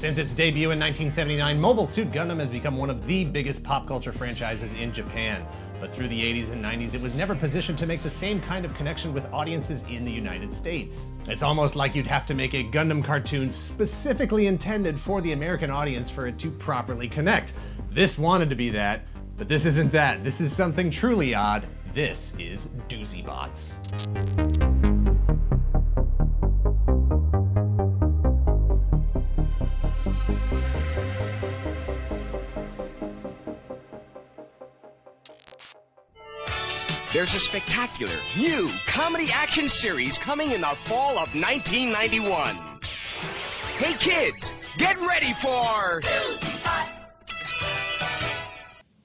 Since its debut in 1979, Mobile Suit Gundam has become one of the biggest pop culture franchises in Japan. But through the 80s and 90s, it was never positioned to make the same kind of connection with audiences in the United States. It's almost like you'd have to make a Gundam cartoon specifically intended for the American audience for it to properly connect. This wanted to be that, but this isn't that. This is something truly odd. This is Doozy Bots. There's a spectacular, new comedy action series coming in the fall of 1991. Hey kids, get ready for...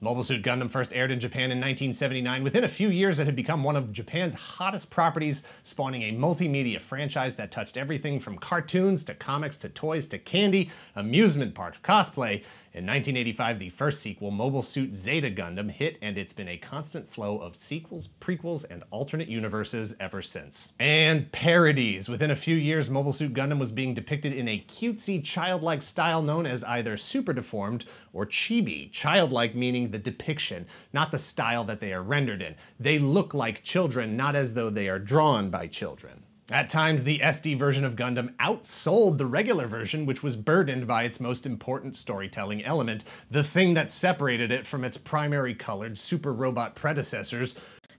Mobile Suit Gundam first aired in Japan in 1979. Within a few years, it had become one of Japan's hottest properties, spawning a multimedia franchise that touched everything from cartoons to comics to toys to candy, amusement parks, cosplay. In 1985, the first sequel, Mobile Suit Zeta Gundam, hit, and it's been a constant flow of sequels, prequels, and alternate universes ever since. And parodies. Within a few years, Mobile Suit Gundam was being depicted in a cutesy, childlike style known as either super deformed or chibi. Childlike meaning the depiction, not the style that they are rendered in. They look like children, not as though they are drawn by children. At times, the SD version of Gundam outsold the regular version, which was burdened by its most important storytelling element, the thing that separated it from its primary colored super robot predecessors,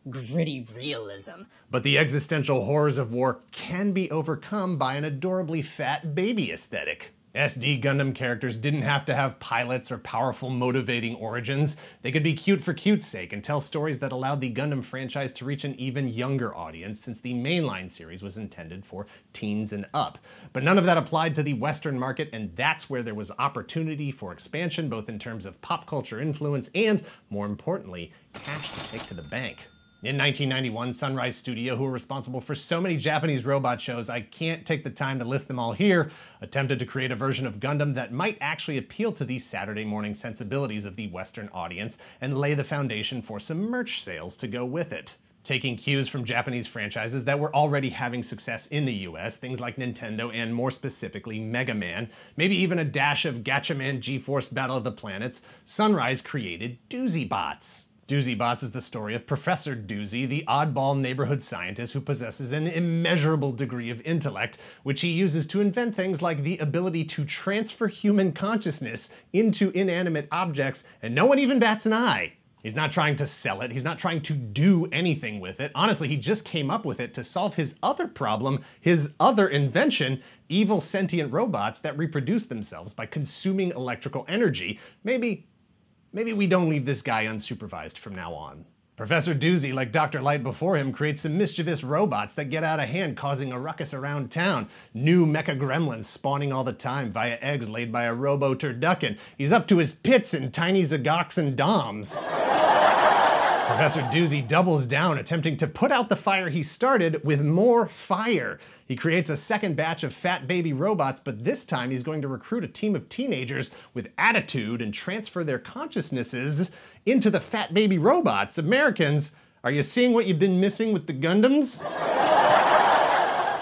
gritty realism. But the existential horrors of war can be overcome by an adorably fat baby aesthetic. SD Gundam characters didn't have to have pilots or powerful motivating origins. They could be cute for cute's sake and tell stories that allowed the Gundam franchise to reach an even younger audience, since the mainline series was intended for teens and up. But none of that applied to the Western market, and that's where there was opportunity for expansion, both in terms of pop culture influence and, more importantly, cash to take to the bank. In 1991, Sunrise Studio, who were responsible for so many Japanese robot shows I can't take the time to list them all here, attempted to create a version of Gundam that might actually appeal to the Saturday morning sensibilities of the Western audience and lay the foundation for some merch sales to go with it. Taking cues from Japanese franchises that were already having success in the US, things like Nintendo and more specifically Mega Man, maybe even a dash of Gatchaman G-Force Battle of the Planets, Sunrise created Doozy Bots. Doozy Bots is the story of Professor Doozy, the oddball neighborhood scientist who possesses an immeasurable degree of intellect, which he uses to invent things like the ability to transfer human consciousness into inanimate objects, and no one even bats an eye. He's not trying to sell it, he's not trying to do anything with it. Honestly, he just came up with it to solve his other problem, his other invention, evil sentient robots that reproduce themselves by consuming electrical energy. Maybe we don't leave this guy unsupervised from now on. Professor Doozy, like Dr. Light before him, creates some mischievous robots that get out of hand, causing a ruckus around town. New mecha gremlins spawning all the time via eggs laid by a robo-turducken. He's up to his pits in tiny Zagox and Doms. Professor Doozy doubles down, attempting to put out the fire he started with more fire. He creates a second batch of fat baby robots, but this time he's going to recruit a team of teenagers with attitude and transfer their consciousnesses into the fat baby robots. Americans, are you seeing what you've been missing with the Gundams?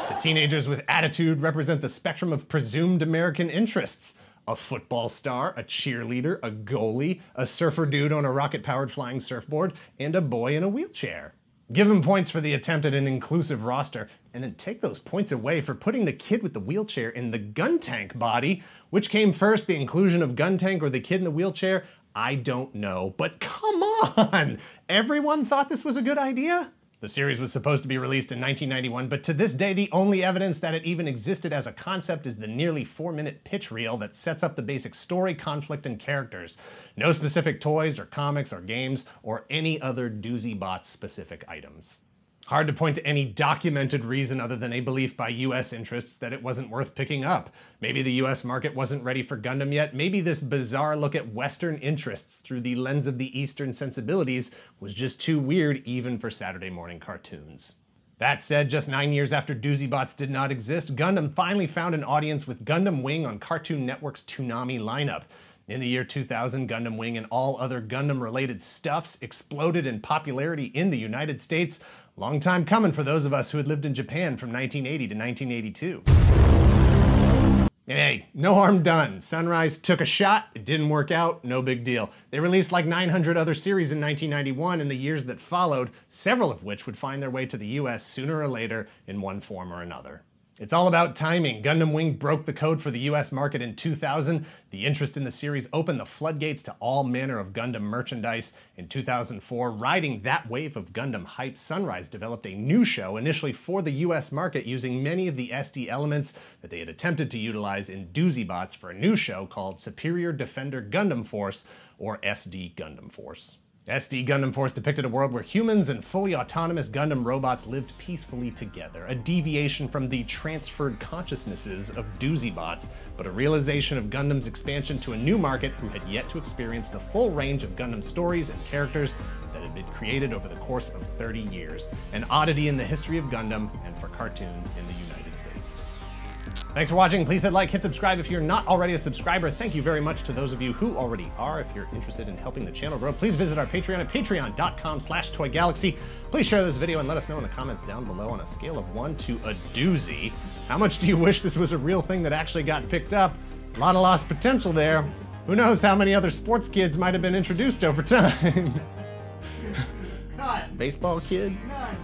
The teenagers with attitude represent the spectrum of presumed American interests. A football star, a cheerleader, a goalie, a surfer dude on a rocket-powered flying surfboard, and a boy in a wheelchair. Give him points for the attempt at an inclusive roster, and then take those points away for putting the kid with the wheelchair in the Guntank body. Which came first, the inclusion of Guntank or the kid in the wheelchair? I don't know, but come on! Everyone thought this was a good idea? The series was supposed to be released in 1991, but to this day, the only evidence that it even existed as a concept is the nearly 4-minute pitch reel that sets up the basic story, conflict, and characters. No specific toys or comics or games or any other Doozy Bots specific items. Hard to point to any documented reason other than a belief by US interests that it wasn't worth picking up. Maybe the US market wasn't ready for Gundam yet. Maybe this bizarre look at Western interests through the lens of the Eastern sensibilities was just too weird even for Saturday morning cartoons. That said, just 9 years after Doozy Bots did not exist, Gundam finally found an audience with Gundam Wing on Cartoon Network's Toonami lineup. In the year 2000, Gundam Wing and all other Gundam-related stuffs exploded in popularity in the United States. Long time coming for those of us who had lived in Japan from 1980 to 1982. And hey, no harm done. Sunrise took a shot, it didn't work out, no big deal. They released like 900 other series in 1991 and the years that followed, several of which would find their way to the US sooner or later in one form or another. It's all about timing. Gundam Wing broke the code for the US market in 2000. The interest in the series opened the floodgates to all manner of Gundam merchandise. In 2004, riding that wave of Gundam hype, Sunrise developed a new show initially for the US market using many of the SD elements that they had attempted to utilize in Doozy Bots for a new show called Superior Defender Gundam Force, or SD Gundam Force. SD Gundam Force depicted a world where humans and fully autonomous Gundam robots lived peacefully together, a deviation from the transferred consciousnesses of Doozy Bots, but a realization of Gundam's expansion to a new market who had yet to experience the full range of Gundam stories and characters that had been created over the course of 30 years, an oddity in the history of Gundam and for cartoons in the United States. Thanks for watching. Please hit like, hit subscribe if you're not already a subscriber. Thank you very much to those of you who already are. If you're interested in helping the channel grow, please visit our Patreon at patreon.com/toygalaxy. Please share this video and let us know in the comments down below on a scale of 1 to a doozy. How much do you wish this was a real thing that actually got picked up? A lot of lost potential there. Who knows how many other sports kids might have been introduced over time? Cut. Baseball kid? None.